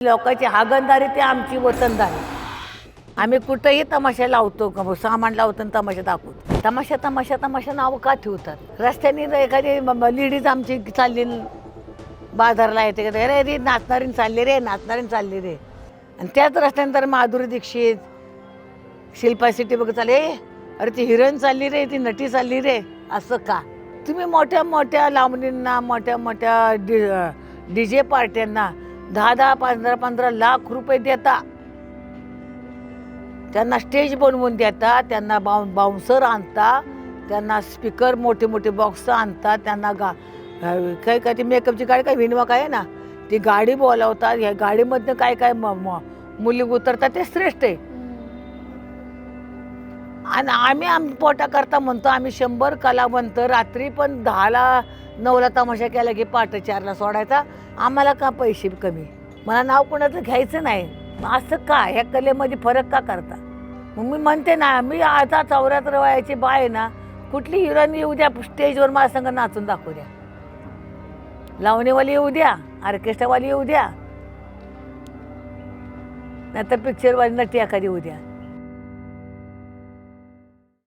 लोकांची हागणदारी ते आमची वतनदारी. आम्ही कुठेही तमाशा लावतो, सामान लावतो आणि तमाशा दाखवतो. तमाशा तमाशा तमाशा नावं का ठेवतात? रस्त्याने एखादी लेडीज आमची चालली बाजारला येते, रे रे नाचणारी चालली रे, नाचणारी चालली रे. आणि त्याच रस्त्यानंतर माधुरी दीक्षित, शिल्पा शेट्टी बघ चालले, अरे ती हिरोईन चालली रे, ती नटी चालली रे. असं का? तुम्ही मोठ्या मोठ्या लावणींना, मोठ्या मोठ्या डीजे पार्ट्यांना 10-10, 15-15 लाख रुपये देता, त्यांना स्टेज बनवून देता, त्यांना बाउन्सर आणता, त्यांना स्पीकर मोठे मोठे बॉक्स आणतात, त्यांना काय काय ती मेकअपची गाडी काय विनवा काय आहे ना, ती गाडी बोलावतात. ह्या गाडीमधनं काय काय मुली उतरतात, ते श्रेष्ठ आहे. आणि आम्ही पोटा करता म्हणतो आम्ही 100 कलावंत, रात्री पण 10ला 9ला तमाशा केला की पहाटे 4ला सोडायचा. आम्हाला का पैसे कमी? मला नाव कोणाचं घ्यायचं नाही. असं का? ह्या कलेमध्ये फरक का करता? मग मी म्हणते ना, मी आता 74 वयाची बाय आहे ना, कुठली हिरोईन येऊ द्या, स्टेजवर माझ्या संग नाचून दाखवू द्या, लावणीवाली येऊ द्या, ऑर्केस्ट्रावाली येऊ द्या, नाहीतर पिक्चरवाली नटी एखादी येऊ द्या.